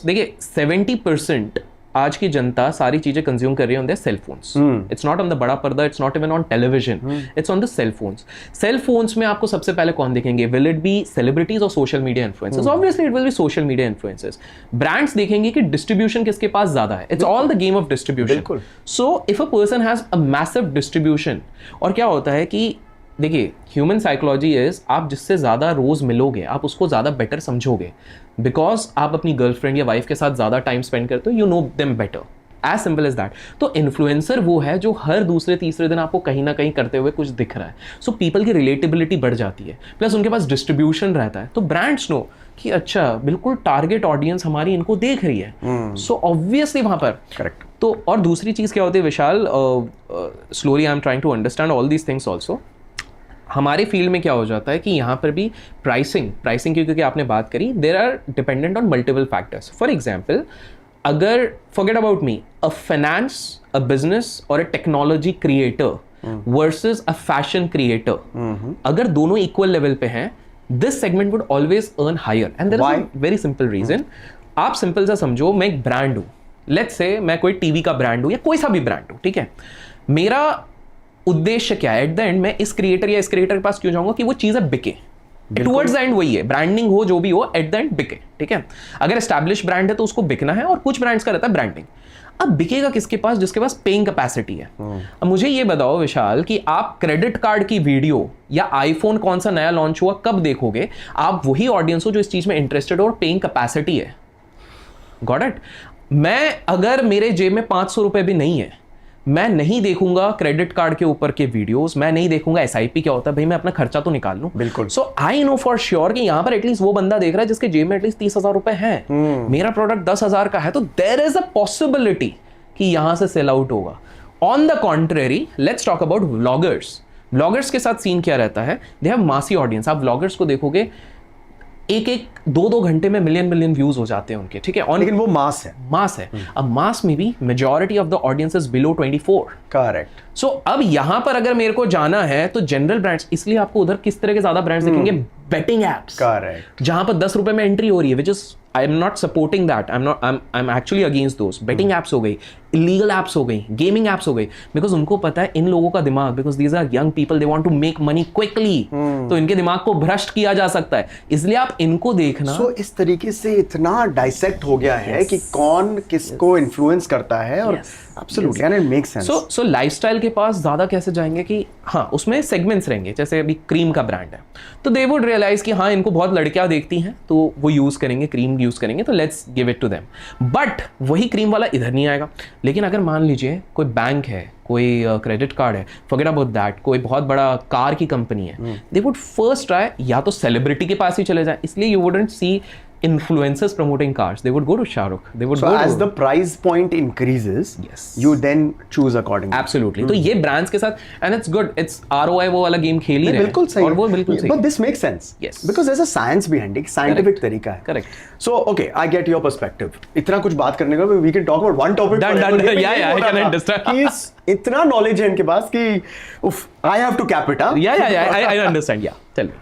देखिए 70% आज की जनता सारी चीजें कंज्यूम कर रही है on their cell phones. It's not on the बड़ा पर्दा, it's not even on television, it's on the cell phones. Cell phones में आपको सबसे पहले कौन देखेंगे? विल इट बी सेलिब्रिटीज और social media influencers? Obviously it will be social media influencers. Brands देखेंगे कि डिस्ट्रीब्यूशन किसके पास ज्यादा है. It's all the game of distribution. So if a person has a massive distribution, और क्या होता है कि देखिए ह्यूमन साइकोलॉजी इज, आप जिससे ज़्यादा रोज़ मिलोगे आप उसको ज़्यादा बेटर समझोगे, बिकॉज आप अपनी गर्लफ्रेंड या वाइफ के साथ ज़्यादा टाइम स्पेंड करते हो, you know them better. As simple as that. तो इन्फ्लुएंसर वो है जो हर दूसरे तीसरे दिन आपको कहीं ना कहीं करते हुए कुछ दिख रहा है. सो पीपल की रिलेटेबिलिटी बढ़ जाती है, प्लस उनके पास डिस्ट्रीब्यूशन रहता है. तो ब्रांड्स नो कि अच्छा बिल्कुल टारगेट ऑडियंस हमारी इनको देख रही है. सो ऑब्वियसली वहाँ पर करेक्ट. तो और दूसरी चीज़ क्या होती है Vishal, slowly I am trying to understand all these things also. हमारे फील्ड में क्या हो जाता है कि यहाँ पर भी प्राइसिंग की क्योंकि आपने बात करी, there are dependent on multiple factors. For example, अगर forget about me, a finance, a business और a technology creator versus a fashion creator, अगर दोनों इक्वल लेवल पे हैं, this segment would always earn higher. And there is a very simple reason. आप simple सा समझो, मैं एक ब्रांड हूँ, लेट्स से मैं कोई टीवी का ब्रांड हूँ या कोई सा भी ब्रांड हूँ, ठीक है. मेरा उद्देश्य क्या है? एट द एंड मैं इस क्रिएटर या इस क्रिएटर के पास क्यों जाऊंगा कि वो चीजें बिके. टुवर्ड्स द एंड वही है, ब्रांडिंग हो जो भी हो, एट द एंड बिके. ठीक है, अगर एस्टैब्लिश ब्रांड है तो उसको बिकना है, और कुछ ब्रांड्स का रहता है ब्रांडिंग. अब बिकेगा किसके पास? जिसके पास पेइंग कैपेसिटी है. अब मुझे ये बताओ विशाल कि आप क्रेडिट कार्ड की वीडियो या आईफोन कौन सा नया लॉन्च हुआ कब देखोगे? आप वही ऑडियंस हो जो इस चीज में इंटरेस्टेड हो और पेइंग कैपेसिटी है. Got it? मैं अगर मेरे जेब में 500 रुपए भी नहीं है, मैं नहीं देखूंगा क्रेडिट कार्ड के ऊपर के वीडियोस, मैं नहीं देखूंगा एसआईपी क्या होता है. भाई मैं अपना खर्चा तो निकाल लूं. बिल्कुल. सो आई नो फॉर श्योर कि यहां पर एटलीस्ट वो बंदा देख रहा है जिसके जेब में एटलीस्ट 30,000 रुपए हैं. मेरा प्रोडक्ट 10,000 का है, तो देयर इज अ पॉसिबिलिटी कि यहां से सेल आउट होगा. On the contrary, let's talk about vloggers. Vloggers के साथ सीन क्या रहता है? दे हैव मासी ऑडियंस. आप व्लॉगर्स को देखोगे, एक 2 घंटे में मिलियन व्यूज हो जाते हैं उनके. ठीक है, लेकिन वो मास है. अब मास में भी majority of the audience is below 24. Correct. So अब यहां पर अगर मेरे को जाना है तो जनरल ब्रांड्स, इसलिए आपको उधर किस तरह के ज्यादा ब्रांड्स दिखेंगे? Betting apps. करेक्ट. जहां पर 10 रुपए में एंट्री हो रही है, which is I am not supporting that. I am actually against those. Betting apps हो गई, इलीगल एप्स हो गई, गेमिंग एप्स हो गई, बिकॉज उनको पता है इन लोगों का दिमाग, because these are young people, they want to make money quickly. तो इनके दिमाग को भ्रष्ट किया जा सकता है, इसलिए आप इनको देखना. सो इस तरीके से इतना डाइसेक्ट हो गया है कि कौन किसको इन्फ्लुएंस करता है. और absolutely and it makes sense. So lifestyle के पास ज्यादा कैसे जाएंगे कि हाँ उसमें सेगमेंट्स रहेंगे. जैसे अभी क्रीम का ब्रांड है, तो दे वुड रियलाइज कि हाँ इनको बहुत लड़कियां देखती हैं, तो वो यूज करेंगे, क्रीम यूज करेंगे, तो let's give it to them. But वही क्रीम वाला इधर नहीं आएगा. लेकिन अगर मान लीजिए कोई बैंक है, कोई क्रेडिट कार्ड है, फॉरगेट अबाउट दैट, कोई बहुत बड़ा कार की कंपनी है, दे वुड फर्स्ट ट्राई या तो सेलिब्रिटी के पास ही चले जाए. इसलिए you wouldn't see influencers promoting cars. They would go to Shah Rukh. They would so go as to... the price point increases, yes, you then choose accordingly. Absolutely. तो ये brands के साथ, and it's good. It's ROI वो वाला game खेल ही रहे हैं. बिल्कुल सही. और वो बिल्कुल सही. But this makes sense. Yes. Because there's a science behind it. Scientific तरीका है. Correct. So okay, I get your perspective. इतना कुछ बात करने का, we can talk about one topic. Done. Yeah. I can understand. कि इतना knowledge है इनके पास कि I have to cap it. Yeah. I understand. Yeah. Tell me.